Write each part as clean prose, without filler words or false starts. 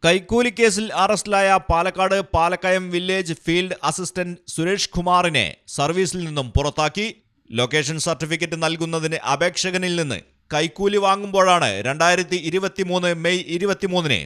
കൈക്കൂലി കേസിൽ അറസ്റ്റിലായ Palakkad Palakkayam village field assistant Suresh കുമാറിനെ സർവീസിൽ നിന്നും പുറത്താക്കി. ലൊക്കേഷൻ സർട്ടിഫിക്കറ്റ് നൽകുന്നതിന് അപേക്ഷകനിൽ നിന്ന് കൈക്കൂലി വാങ്ങുമ്പോഴാണ് 2023 മെയ് 23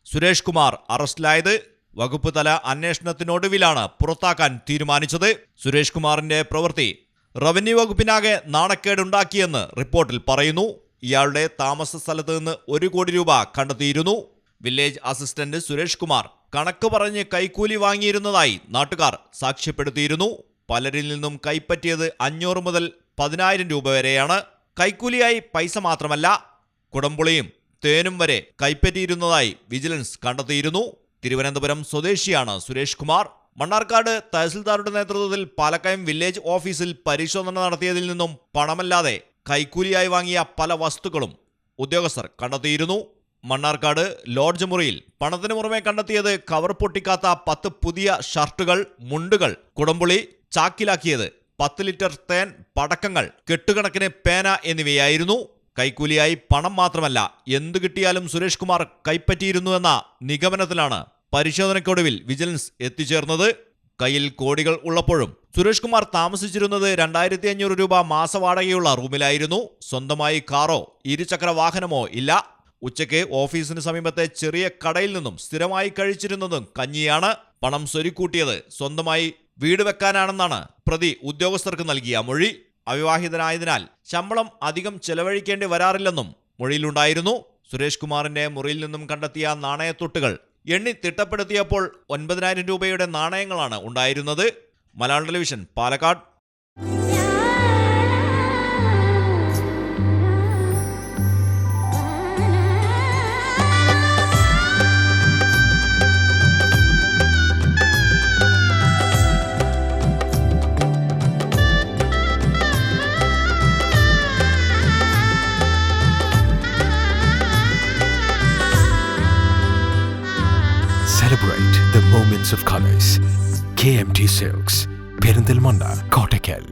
സുരേഷ് കുമാർ അറസ്റ്റിലായത്. വകുപ്പ് തല അന്വേഷണത്തിനൊടുവിലാണ് പുറത്താക്കാൻ തീരുമാനിച്ചത്. സുരേഷ് കുമാറിന്റെ പ്രവൃത്തി റവന്യൂ വകുപ്പിനാകെ നാണക്കേടുണ്ടാക്കിയെന്ന് റിപ്പോർട്ടിൽ പറയുന്നു. ഇയാളുടെ താമസ സ്ഥലത്ത് നിന്ന് 1 കോടി രൂപ കണ്ടെത്തിയിരുന്നു. വില്ലേജ് അസിസ്റ്റന്റ് സുരേഷ് കുമാർ കണക്ക് പറഞ്ഞ് കൈക്കൂലി വാങ്ങിയിരുന്നതായി നാട്ടുകാർ സാക്ഷ്യപ്പെടുത്തിയിരുന്നു. പലരിൽ നിന്നും കൈപ്പറ്റിയത് 500 മുതൽ 10,000 രൂപ വരെയാണ്. കൈക്കൂലിയായി പൈസ മാത്രമല്ല, കുടംപുളിയും തേനും വരെ കൈപ്പറ്റിയിരുന്നതായി വിജിലൻസ് കണ്ടെത്തിയിരുന്നു. തിരുവനന്തപുരം സ്വദേശിയാണ് സുരേഷ് കുമാർ. മണ്ണാർക്കാട് തഹസിൽദാരുടെ നേതൃത്വത്തിൽ പാലക്കയം വില്ലേജ് ഓഫീസിൽ പരിശോധന നടത്തിയതിൽ നിന്നും പണമല്ലാതെ കൈക്കൂലിയായി വാങ്ങിയ പല വസ്തുക്കളും ഉദ്യോഗസ്ഥർ കണ്ടെത്തിയിരുന്നു. മണ്ണാർക്കാട് ലോഡ്ജ് മുറിയിൽ പണത്തിന് പുറമെ കണ്ടെത്തിയത് കവർ പൊട്ടിക്കാത്ത 10 പുതിയ ഷർട്ടുകൾ, മുണ്ടുകൾ, കുടംപുളി ചാക്കിലാക്കിയത്, 10 ലിറ്റർ തേൻ, പടക്കങ്ങൾ, കെട്ടുകണക്കിന് പേന എന്നിവയായിരുന്നു. കൈക്കൂലിയായി പണം മാത്രമല്ല, എന്തു കിട്ടിയാലും സുരേഷ് കുമാർ കൈപ്പറ്റിയിരുന്നുവെന്ന നിഗമനത്തിലാണ് പരിശോധനയ്ക്കൊടുവിൽ വിജിലൻസ് എത്തിച്ചേർന്നത്. കയ്യിൽ കോടികൾ ഉള്ളപ്പോഴും സുരേഷ് കുമാർ താമസിച്ചിരുന്നത് 2,500 രൂപ മാസവാടകയുള്ള റൂമിലായിരുന്നു. സ്വന്തമായി കാറോ ഇരുചക്ര വാഹനമോ ഇല്ല. ഉച്ചയ്ക്ക് ഓഫീസിന് സമീപത്തെ ചെറിയ കടയിൽ നിന്നും സ്ഥിരമായി കഴിച്ചിരുന്നതും കഞ്ഞിയാണ്. പണം സ്വരുക്കൂട്ടിയത് സ്വന്തമായി വീട് വെക്കാനാണെന്നാണ് പ്രതി ഉദ്യോഗസ്ഥർക്ക് നൽകിയ മൊഴി. അവിവാഹിതനായതിനാൽ ശമ്പളം അധികം ചെലവഴിക്കേണ്ടി വരാറില്ലെന്നും മൊഴിയിലുണ്ടായിരുന്നു. സുരേഷ് കുമാറിന്റെ മുറിയിൽ നിന്നും കണ്ടെത്തിയ നാണയത്തുട്ടുകൾ എണ്ണി തിട്ടപ്പെടുത്തിയപ്പോൾ 9,000 രൂപയുടെ നാണയങ്ങളാണ് ഉണ്ടായിരുന്നത്. Malayalam television, Palakkad. Celebrate the moments of colors. KMT Silks, Perindalmanda, Kottakkal.